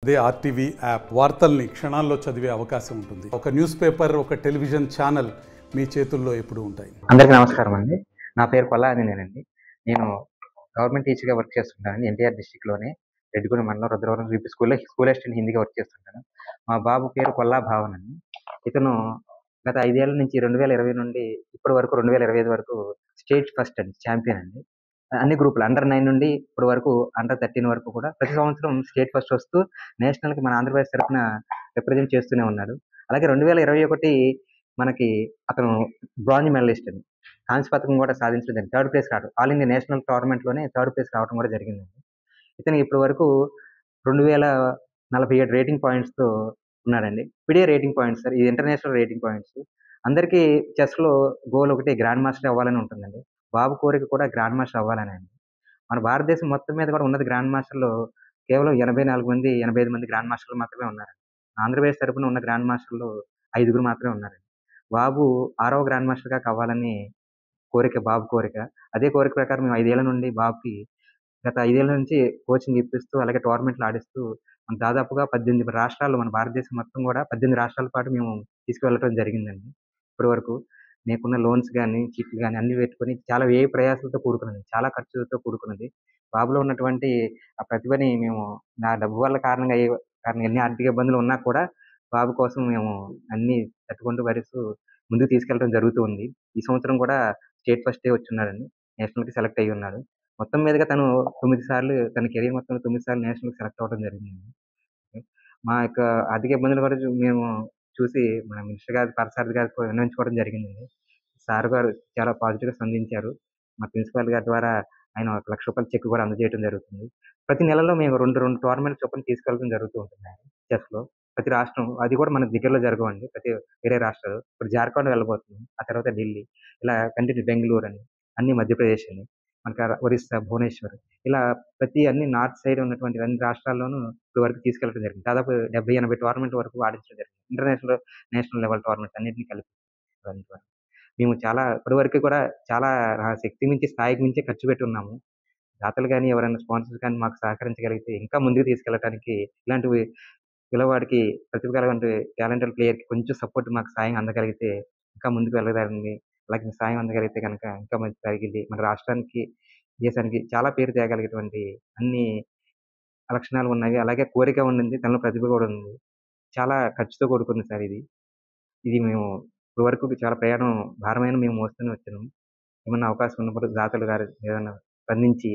అదే RTV app వార్తల్ని క్షణాల్లో చదివే అవకాశం ఉంటుంది. ఒక న్యూస్ పేపర్, ఒక టెలివిజన్ ఛానల్ మీ చేతుల్లో ఎప్పుడూ ఉంటాయి. అందరికీ నమస్కారం అండి. నా పేరు కొల్లా ఆంజనేయులండి. నేను గవర్నమెంట్ టీచర్‌గా వర్క్ చేస్తుంటానండి. ఎన్టీఆర్ డిస్ట్రిక్ట్‌లోనే రెడ్డిగూడెం మండలం రుద్రవరం యూపీ స్కూల్‌లో స్కూల్ అసిస్టెంట్ హిందీగా వర్క్ చేస్తుంటాను. మా బాబు పేరు కొల్లా భావన్ అండి. ఇతను గత 5 ఏళ్ల నుంచి 2020 నుండి ఇప్పటి వరకు 2025 వరకు స్టేట్ ఫస్ట్ అండి, ఛాంపియన్ అండి. అన్ని గ్రూపులు అండర్ 9 నుండి ఇప్పటి వరకు అండర్ 13 వరకు కూడా ప్రతి సంవత్సరం స్టేట్ ఫస్ట్ వస్తూ నేషనల్‌కి మన ఆంధ్రప్రదేశ్ తరపున రిప్రజెంట్ చేస్తూనే ఉన్నాడు. అలాగే 2021 మనకి అతను బ్రాంజ్ మెడలిస్ట్ అండి. కాంస్య పథకం కూడా సాధించడం జరిగింది. థర్డ్ ప్లేస్ రావడం. ఆల్ ఇండియా నేషనల్ టోర్నమెంట్‌లోనే థర్డ్ ప్లేస్ రావడం కూడా జరిగిందండి. ఇతను ఇప్పటి వరకు 2047 రేటింగ్ పాయింట్స్‌తో ఉన్నాడండి. FIDE rating points sir. ఇది ఇంటర్నేషనల్ రేటింగ్ పాయింట్స్. అందరికీ చెస్‌లో గోల్ ఒకటి గ్రాండ్ మాస్టర్ అవ్వాలని ఉంటుందండి. బాబు కోరిక కూడా గ్రాండ్ మాస్టర్ అవ్వాలనే అండి. మన భారతదేశం మొత్తం మీద కూడా ఉన్నది గ్రాండ్ మాస్టర్‌లో కేవలం 84 మంది, 85 మంది గ్రాండ్ మాస్టర్‌లు మాత్రమే ఉన్నారండి. ఆంధ్రప్రదేశ్ తరపున ఉన్న గ్రాండ్ మాస్టర్‌లు 5గురు మాత్రమే ఉన్నారండి. బాబు 6వ గ్రాండ్ మాస్టర్‌గా కావాలని కోరిక, బాబు కోరిక. అదే కోరిక ప్రకారం మేము 5 ఏళ్ల నుండి బాబుకి గత 5 ఏళ్ల నుంచి కోచింగ్ ఇప్పిస్తూ, అలాగే టోర్నమెంట్లు ఆడిస్తూ దాదాపుగా 18 రాష్ట్రాల్లో మన భారతదేశం మొత్తం గూడా 18 రాష్ట్రాల పాటు మేము తీసుకువెళ్ళటం జరిగిందండి. ఇప్పటి వరకు నీకున్న లోన్స్ గాని, చిట్‌లు గాని అన్నీ పెట్టుకొని చాలా వ్యయ ప్రయాసాలతో కూడుకున్నది. చాలా ఖర్చులతో కూడుకున్నది. బాబులో ఉన్నటువంటి ఆ ప్రతిభని మేము నా డబ్బు వల్ల కారణంగా ఎన్ని ఆర్థిక ఇబ్బందులు ఉన్నా కూడా బాబు కోసం మేము అన్నీ తట్టుకుంటూ భరిస్తూ ముందుకు తీసుకెళ్ళడం జరుగుతూ ఉంది. ఈ సంవత్సరం కూడా స్టేట్ ఫస్టే వచ్చున్నాడండి. నేషనల్‌కి సెలెక్ట్ అయ్యున్నాడు. మొత్తం మీదగా తను 9 సార్లు తన కెరియర్ మొత్తంలో 9 సార్లు నేషనల్‌కి సెలెక్ట్ అవ్వడం జరిగిందండి. మా యొక్క ఆర్థిక ఇబ్బందులు కూడా మేము చూసి మన మినిస్టర్ గారు, పార్థసారథి గారికి విన్నవించుకోవడం జరిగిందండి. సార్ గారు చాలా పాజిటివ్‌గా స్పందించారు. మా ప్రిన్సిపల్ గారి ద్వారా ఆయన ఒక రూ. 1,00,000 చెక్ కూడా అందజేయడం జరుగుతుంది. ప్రతి నెలలో మేము 2 టోర్నమెంట్స్ చొప్పున తీసుకెళ్ళడం జరుగుతూ ఉంటుందండి చెస్‌లో. ప్రతి రాష్ట్రం అది కూడా మన దగ్గరలో జరగవండి. వేరే రాష్ట్రాలు. ఇప్పుడు జార్ఖండ్ వెళ్ళబోతున్నాం. ఆ తర్వాత ఢిల్లీ. ఇలా కంటిన్యూ బెంగుళూరు అని, అన్ని మధ్యప్రదేశ్ అని, మనకి ఒరిస్సా, భువనేశ్వర్ ఇలా ప్రతి అన్ని నార్త్ సైడ్ ఉన్నటువంటి అన్ని రాష్ట్రాల్లోనూ ఇప్పటి వరకు తీసుకెళ్ళడం జరిగింది. దాదాపు 70, 80 టోర్నమెంట్ల వరకు ఆడించడం జరిగింది. ఇంటర్నేషనల్, నేషనల్ లెవెల్ టోర్నమెంట్స్ అన్నిటిని కలిపి. మేము చాలా ఇప్పటి వరకు కూడా చాలా శక్తి మించి, స్థాయికి మించి ఖర్చు పెట్టున్నాము. దాతలు గాని, ఎవరైనా స్పాన్సర్స్ గాని మాకు సహకరించగలిగితే ఇంకా ముందుకు తీసుకెళ్ళటానికి ఇలాంటివి పిల్లవాడికి ప్రతిభ గలటువంటి టాలెంటెడ్ ప్లేయర్‌కి కొంచెం సపోర్ట్ మాకు సాయం అందగలిగితే ఇంకా ముందుకు వెళ్ళగలరని, అలాగే సాయం అందగలిగితే గనక ఇంకా మంచి జరిగిద్ది. మన రాష్ట్రానికి, దేశానికి చాలా పేరు తేగలిగేటువంటి అన్ని లక్షణాలు ఉన్నవి. అలాగే కోరిక ఉండింది. తనలో ప్రతిభ కూడా ఉంది. చాలా ఖర్చుతో కూడుకుంది సార్ ఇది. ఇది మేము ఇప్పటి వరకు చాలా ప్రయాణం భారమైన మేము మోస్తూనే వచ్చాము. ఏమన్నా అవకాశం ఉన్నప్పుడు దాతలు గారు ఏదన్నా స్పందించి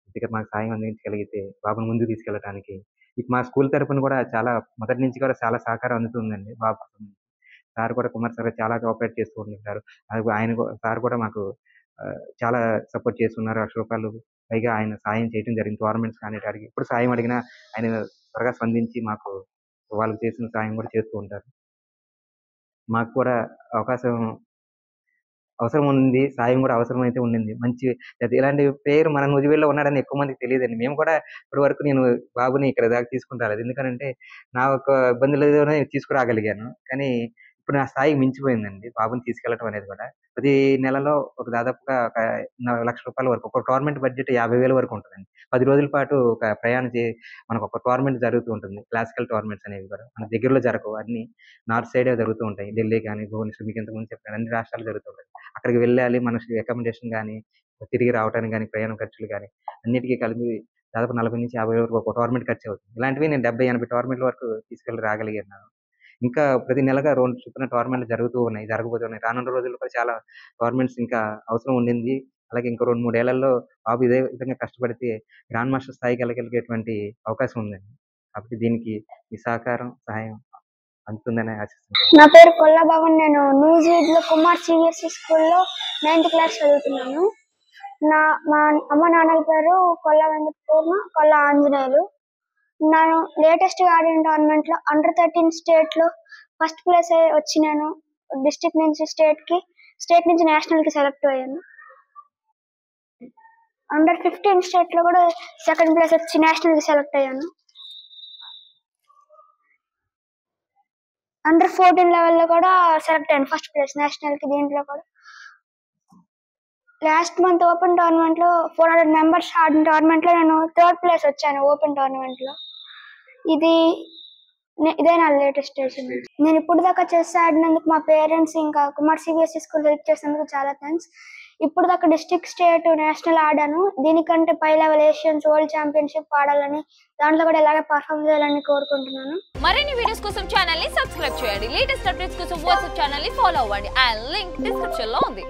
కొద్దిగా మాకు సాయం అందించగలిగితే బాబుని ముందుకు తీసుకెళ్ళటానికి. ఇటు మా స్కూల్ తరపున కూడా చాలా మొదటి నుంచి కూడా చాలా సహకారం అందుతుందండి బాబుకు సంబంధించి. సార్ కూడా కుమార్ సార్ చాలా కోఆపరేట్ చేస్తూ ఉంటుంటారు. ఆయన సార్ కూడా మాకు చాలా సపోర్ట్ చేస్తున్నారు. రూ. 1,00,000 పైగా ఆయన సాయం చేయడం జరిగింది. టోర్నమెంట్స్ కానీ ఆటికి ఎప్పుడు సాయం అడిగినా ఆయన త్వరగా స్పందించి మాకు వాళ్ళకి చేసిన సాయం కూడా చేస్తూ ఉంటారు. మాకు కూడా అవకాశం అవసరం ఉంది. సాయం గూడా అవసరమైతే ఉండింది. అది ఇలాంటి ప్లేయర్ మన నూజివీడులో ఉన్నాడని ఎక్కువ మందికి తెలీదండి. మేము కూడా ఇప్పటి వరకు నేను బాబుని ఇక్కడ దాకా తీసుకొని రాలేదు. ఎందుకనంటే నా యొక్క ఇబ్బందులతోనే తీసుకురాగలిగాను. కానీ ఇప్పుడు నా స్థాయికి మించిపోయిందండి బాబుని తీసుకెళ్ళటం అనేది కూడా. ప్రతి నెలలో ఒక దాదాపుగా ఒక రూ. 1,00,000 వరకు ఒక టోర్నమెంట్ బడ్జెట్ 50,000 వరకు ఉంటదండి. 10 రోజుల పాటు ఒక ప్రయాణం మనకొక టోర్నమెంట్ జరుగుతూ ఉంటుంది. క్లాసికల్ టోర్నమెంట్స్ అనేవి కూడా. మన దగ్గరలో జరగవు. అన్నీ నార్త్ సైడే జరుగుతూ ఉంటాయి. ఢిల్లీ గాని, భువనేశ్వర్ మీకు ఇంతకుముందు చెప్పాను. అన్ని రాష్ట్రాల్లో జరుగుతూ ఉంటాయి. అక్కడికి వెళ్ళాలి. మన అకామిడేషన్ గాని, తిరిగి రావటానికి గాని, ప్రయాణ ఖర్చులు గాని అన్నిటికి కలిపి దాదాపు 40,000-50,000 వరకు ఒక టోర్నమెంట్ ఖర్చవుతుంది. ఇలాంటివి నేను 70, 80 టోర్నమెంట్ల వరకు తీసుకెళ్ళి రాగలిగాను. ఇంకా ప్రతి నెలగా 2 చొప్పున టోర్నమెంట్‌లు జరుగుతూ ఉన్నాయి. జరగబోతున్నాయి. రానున్న రోజుల్లో కూడా చాలా టోర్నమెంట్స్ ఇంకా అవసరం ఉండింది. అలాగే ఇంకో 2, 3 ఏళ్లలో బాబు ఇదే విధంగా కష్టపడితే గ్రాండ్ మాస్టర్ స్థాయికి ఎళ్ళగలిగేటువంటి అవకాశం ఉందండి. కాబట్టి దీనికి మీ సహకారం, సహాయం అందుతుందని ఆశిస్తున్నాను. నా పేరు కొల్లా భవన్. నేను న్యూజివీడ్లో కుమార్ సిబిఎస్ఈ స్కూల్లో 9th క్లాస్ చదువుతున్నాను. మా అమ్మ నాన్నల పేరు కొల్లా వెంకటపూర్ణ, కొల్లా ఆంజనేయులు. నేను లేటెస్ట్గా ఆడిన టోర్నమెంట్లో అండర్ 13 స్టేట్లో ఫస్ట్ ప్లేస్ వచ్చి నేను డిస్ట్రిక్ట్ నుంచి స్టేట్ నుంచి నేషనల్కి సెలెక్ట్ అయ్యాను. అండర్ 15 స్టేట్లో కూడా సెకండ్ ప్లేస్ వచ్చి నేషనల్కి సెలెక్ట్ అయ్యాను. అండర్ 14 లెవెల్లో కూడా సెలెక్ట్ అయ్యాను ఫస్ట్ ప్లేస్ నేషనల్కి. దీంట్లో కూడా లాస్ట్ మంత్ ఓపెన్ టోర్నమెంట్లో 400 మెంబర్స్ ఆడిన టోర్నమెంట్లో నేను థర్డ్ ప్లేస్ వచ్చాను ఓపెన్ టోర్నమెంట్లో. ఇదే నా లేటెస్ట్ అచీవ్మెంట్. నేను ఇప్పుడు దాకా చెస్ ఆడినందుకు మా పేరెంట్స్ ఇంకా కుమార్ సిబిఎస్ఈ స్కూల్ హెల్ప్ చేసినందుకు చాలా థ్యాంక్స్. ఇప్పుడు దాకా డిస్ట్రిక్ట్, స్టేట్, నేషనల్ ఆడాను. దీనికంటే పై లెవెల్ ఏషియన్స్, వరల్డ్ ఛాంపియన్షిప్ ఆడాలని, దాంట్లో కూడా ఇలాగే పర్ఫామ్ చేయాలని కోరుకుంటున్నాను. మరిన్ని వీడియోస్ కోసం ఛానల్ ని సబ్స్క్రైబ్ చేయండి. లేటెస్ట్ అప్డేట్స్ కోసం వాట్సాప్ ఛానల్ ని ఫాలో అవ్వండి. ఆ లింక్ డిస్క్రిప్షన్ లో ఉంది.